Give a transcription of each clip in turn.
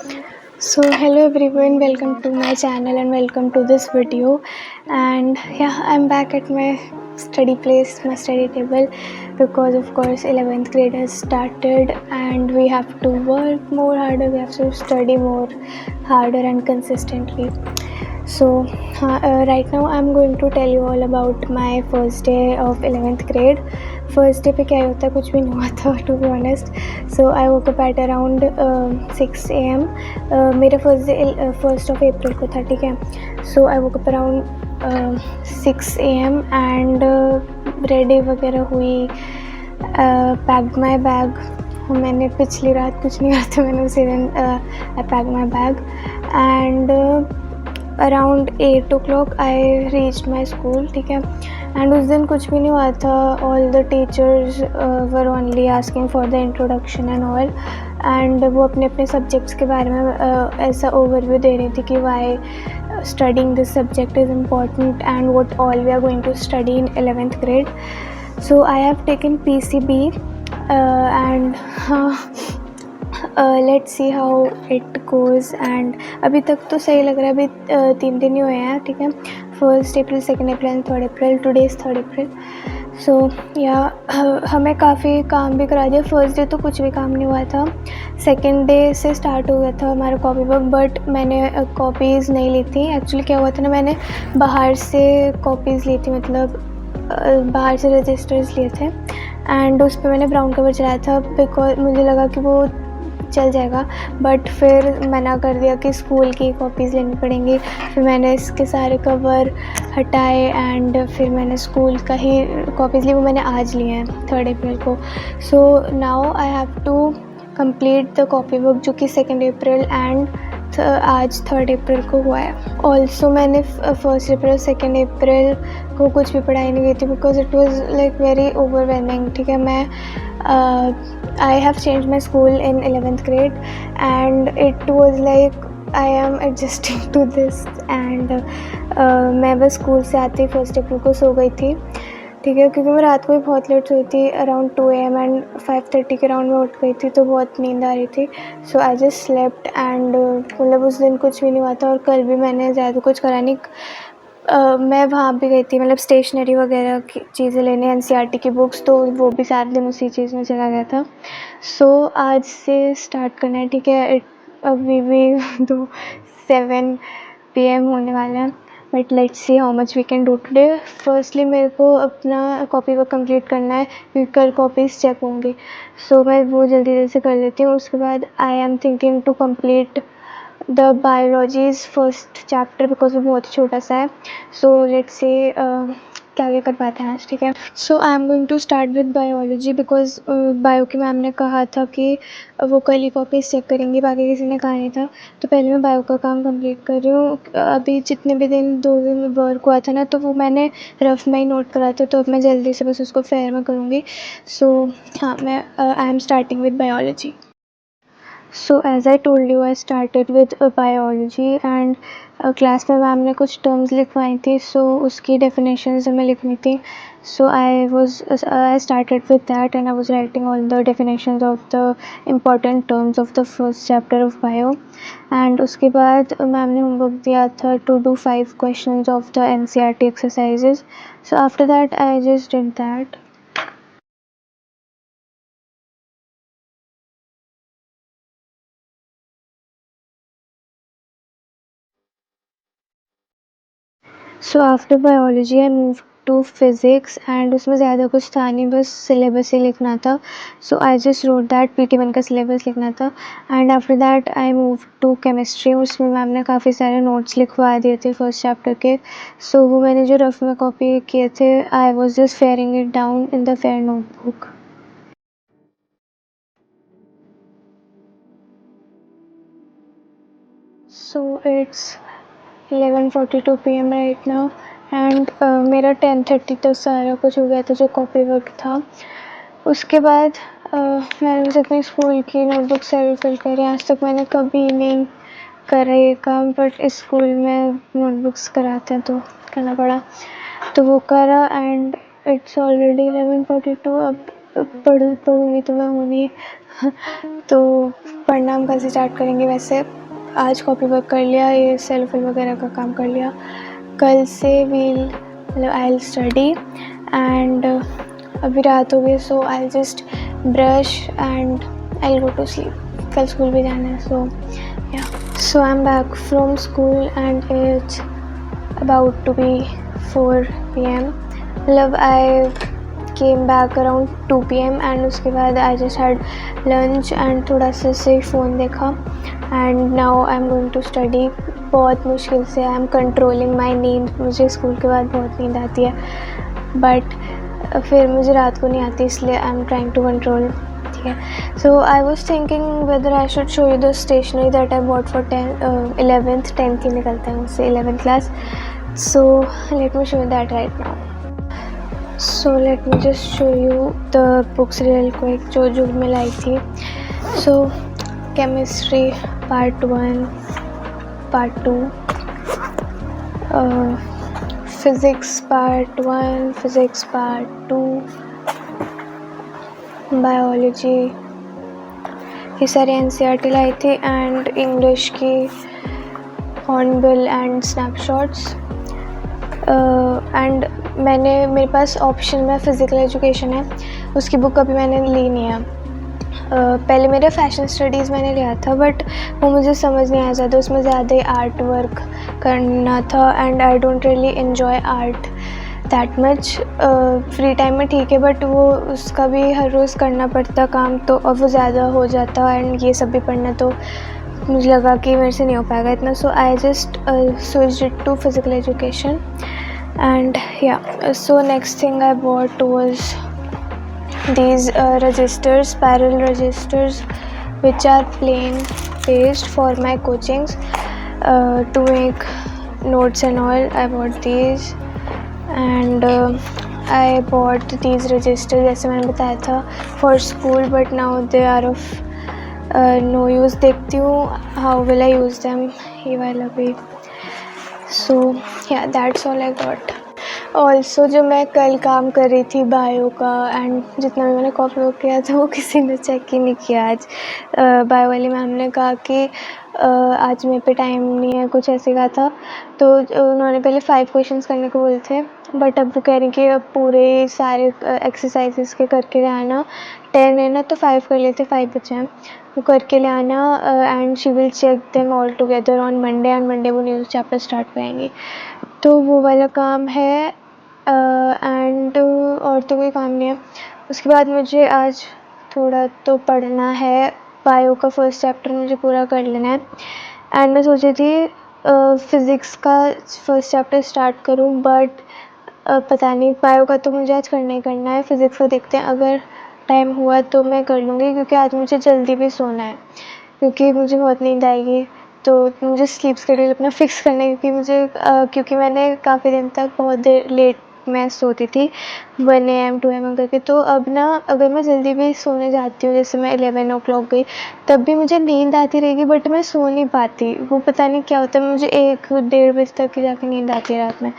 So hello everyone, welcome to my channel and welcome to this video. And yeah, I'm back at my study place, my study table, because of course 11th grade has started and we have to work more harder, we have to study more harder and consistently. So right now I'm going to tell you all about my first day of 11th grade. First day पे क्या होता है, कुछ भी नहीं हुआ था to be honest. So I woke up at around 6 AM. मेरा first day 1st of April को था, ठीक है. So I woke up around 6 AM and ready वगैरह हुई, पैक्ड माई बैग. मैंने पिछली रात कुछ नहीं करा था, मैंने उसी दिन I packed my bag and around 8 o'clock I reached my school, ठीक है. एंड उस दिन कुछ भी नहीं हुआ था. All the teachers were only asking for the introduction and all, and वो अपने अपने सब्जेक्ट्स के बारे में ऐसा ओवरव्यू दे रही थी कि Y studying this subject is important and what all we are going to study in 11th grade. So I have taken PCB and let's see how it goes. And अभी तक तो सही लग रहा है. अभी 3 दिन ही हुए हैं, ठीक है. 1st April, 2nd April and 3rd April. Today is 3rd April. सो या हमें काफ़ी काम भी करा दिया. फर्स्ट डे तो कुछ भी काम नहीं हुआ था. सेकेंड डे से स्टार्ट हो गया था हमारा कॉपी वर्क, बट मैंने कॉपीज़ नहीं ली थी. एक्चुअली क्या हुआ था ना, मैंने बाहर से कॉपीज़ ली थी, मतलब बाहर से रजिस्टर्स लिए थे एंड उस पर मैंने ब्राउन कवर चलाया था बिकॉज मुझे लगा कि वो चल जाएगा. बट फिर मना कर दिया कि स्कूल की कॉपीज़ लेनी पड़ेंगी. फिर मैंने इसके सारे कवर हटाए एंड फिर मैंने स्कूल का ही कॉपीज़ ली. वो मैंने आज लिए हैं 3rd April को. So now I have to complete the copy work जो कि 2nd April एंड आज 3rd April को हुआ है. ऑल्सो मैंने 1st April 2nd April को कुछ भी पढ़ाई नहीं की थी because it was like very overwhelming, ठीक है. मैं I have changed my school in 11th grade and it was like I am adjusting to this and मैं बस स्कूल से आते ही 1st April को सो गई थी, ठीक है, क्योंकि मैं रात को भी बहुत लेट सोई थी. अराउंड 2 AM एंड 5:30 के अराउंड में उठ गई थी, तो बहुत नींद आ रही थी. सो आई जस्ट स्लेप्ट एंड मतलब उस दिन कुछ भी नहीं हुआ था और कल भी मैंने ज़्यादा कुछ करा नहीं. मैं वहाँ भी गई थी, मतलब स्टेशनरी वगैरह की चीज़ें लेने, NCERT की बुक्स, तो वो भी सारा दिन उसी चीज़ में चला गया था. सो आज से स्टार्ट करना है, ठीक है. अभी भी तो 7 PM होने वाला है, but let's see how much we can do today. Firstly मेरे को अपना कॉपी वर्क कंप्लीट करना है क्योंकि कल कॉपीज़ चेक होंगी. सो मैं वो जल्दी से कर लेती हूँ. उसके बाद I am thinking to complete the biology's first chapter because वो बहुत छोटा सा है. सो लेट्स से क्या क्या कर पाते हैं आज, ठीक है. So I am going to start with biology because bio की मैम ने कहा था कि वो कल ही कॉपीज़ चेक करेंगी, बाकी किसी ने कहा नहीं था. तो पहले मैं बायो का काम कंप्लीट कर रही हूँ. अभी जितने भी 2 दिन में वर्क हुआ था ना, तो वो मैंने रफ में ही नोट करा था, तो अब मैं जल्दी से बस उसको फेयर में करूँगी. सो हाँ, मैं I am starting with biology. So as I told you, I started with biology and class में मैम ने कुछ टर्म्स लिखवाई थी, सो उसकी डेफिनेशंस हमें लिखनी थी. सो I started with that and I was writing all the definitions of the important terms of the first chapter of bio. And उसके बाद मैम ने होमवर्क दिया था to do 5 questions of the NCERT exercises. So after that I just did that. So after biology I move to physics and उसमें ज़्यादा कुछ था नहीं, बस सिलेबस ही लिखना था. So I just wrote that. PT1 का सिलेबस लिखना था. And after that I move to chemistry. उसमें मैम ने काफ़ी सारे नोट्स लिखवा दिए थे फर्स्ट चैप्टर के. सो वो मैंने जो रफ में कॉपी किए थे, I was just fairing it down in the fair notebook. So it's 11:42 PM right now and मेरा 10:30 तक सारा कुछ हो गया था जो कॉपी वर्क था. उसके बाद मैंने बस अपनी स्कूल की नोटबुक सारी फिल करी. आज तक मैंने कभी नहीं करा ये काम, बट इस स्कूल में नोटबुक्स कराते हैं तो करना पड़ा, तो वो करा. And it's already 11:42. अब पढ़ूँगी तो मैं हूँ नहीं। तो पढ़ना हम कल से स्टार्ट करेंगे। वैसे आज कॉपी वर्क कर लिया, ये सेल फिल वगैरह का काम कर लिया। कल से आई विल स्टडी एंड अभी रात हो गई, so I just brush and I go to sleep. कल स्कूल भी जाना है, so ya. So I am back from school and it's about to be 4 PM। मतलब I came back around 2 PM and उसके बाद I just had lunch and थोड़ा सा से फ़ोन देखा and now I am going to study. बहुत मुश्किल से आई एम कंट्रोलिंग माई नींद। मुझे स्कूल के बाद बहुत नींद आती है, बट फिर मुझे रात को नहीं आती, इसलिए I am trying to control. ठीक है, so I was thinking whether I should show you the stationery that I bought for 10th ही निकलता है मुझसे 11th class. So let me show you that right now. So let me just show you the books real quick जो मैं लाई थी। So chemistry part 1, part 2, physics part 1, physics part 2, biology, ये सारी NCERT लाई थी एंड इंग्लिश की hornbill and snapshots. And मेरे पास option में फ़िज़िकल एजुकेशन है, उसकी बुक अभी मैंने ली नहीं है। पहले मेरा फैशन स्टडीज़ मैंने लिया था, बट वो मुझे समझ नहीं आया ज़्यादा, उसमें ज़्यादा ही आर्ट वर्क करना था and I don't really enjoy art that much. Free time में ठीक है, बट वो उसका भी हर रोज़ करना पड़ता काम, तो अब वो ज़्यादा हो जाता एंड ये सब भी पढ़ना, तो मुझे लगा कि मेरे से नहीं हो पाएगा इतना। So I just switched it to physical education and ya. So next thing I bought was these registers, parallel registers, which are plain paged for my coachings to make notes and all. I bought these and I bought these registers जैसे मैंने बताया था for school, but now they are of no use। देखती हूँ how will I use them, ये वाला भी। So yeah, that's all I got। Also जो मैं कल काम कर रही थी बायो का एंड जितना भी मैंने कॉपी वर्क किया था वो किसी ने चेक ही नहीं किया आज। बायो वाली मैम ने कहा कि आज मेरे पे टाइम नहीं है, कुछ ऐसे कहा था, तो उन्होंने पहले 5 क्वेश्चंस करने को बोले थे, बट अब वो कह रही कि अब पूरे सारे एक्सरसाइजेस के करके आना। 10 है ना, तो 5 कर लेते, 5 बचे हैं, वो करके ले आना and she will check them all together on Monday and Monday वो न्यूज़ चैप्टर स्टार्ट करेंगी, तो वो वाला काम है एंड और तो कोई काम नहीं है। उसके बाद मुझे आज थोड़ा तो पढ़ना है, बायो का फर्स्ट चैप्टर मुझे पूरा कर लेना है एंड मैं सोची थी फ़िज़िक्स का फर्स्ट चैप्टर स्टार्ट करूं, बट पता नहीं, बायो का तो मुझे आज करना ही करना है। फ़िज़िक्स को देखते हैं, अगर टाइम हुआ तो मैं कर लूँगी, क्योंकि आज मुझे जल्दी भी सोना है, क्योंकि मुझे बहुत नींद आएगी, तो मुझे स्लीप शेड्यूल अपना फ़िक्स करना है, क्योंकि मैंने काफ़ी दिन तक बहुत देर लेट मैं सोती थी 1 AM 2 AM करके। तो अब ना अगर मैं जल्दी भी सोने जाती हूँ, जैसे मैं 11 o'clock गई, तब भी मुझे नींद आती रहेगी, बट मैं सो नहीं पाती, वो पता नहीं क्या होता है, मुझे 1-1:30 बजे तक की जाके नींद आती है रात में।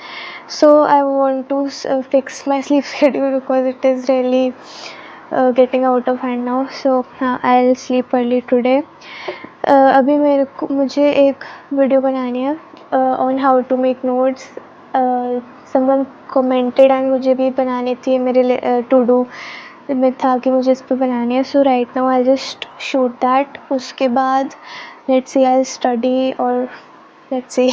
So I want to fix my sleep schedule because it is really getting out of hand now. So हाँ, I will sleep early today. अभी मुझे एक वीडियो बनानी है on how to make notes. Someone commented and मुझे भी बनानी थी, मेरे टू डू में था कि मुझे इस पर बनानी है। So right now I just shoot that, उसके बाद लेट्स सी आई स्टडी और let's see.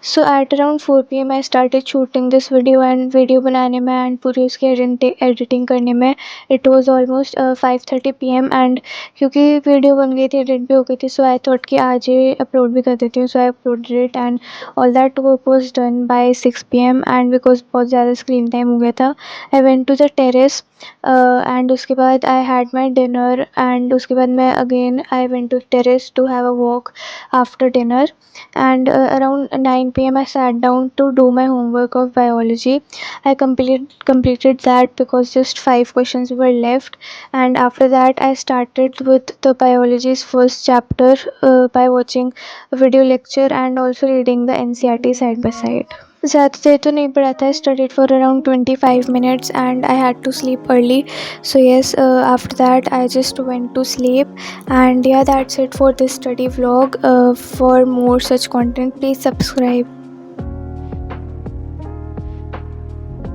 So at around 4 PM I started shooting this video and video बनाने में एंड पूरी उसकी एडिटिंग करने में it was almost 5:30 PM and क्योंकि वीडियो बन गई थी, एडिट भी हो गई थी, सो आई थॉट कि आज ही अपलोड भी कर देती हूँ। So I uploaded it and all that work was done by 6 PM and because बहुत ज़्यादा स्क्रीन टाइम हो गया था, I went to the terrace and उसके बाद I had my dinner and उसके बाद मैं again I went to terrace to have a walk after dinner and around 9 PM I sat down to do my homework of biology. I completed that because just 5 questions were left, and after that I started with the biology's first chapter by watching a video lecture and also reading the NCERT side by side. ज़्यादा देर तो नहीं पढ़ा था. I studied for around 25 minutes and I had to sleep early. So yes, after that I just went to sleep. And yeah, that's it for this study vlog. For more such content, please subscribe.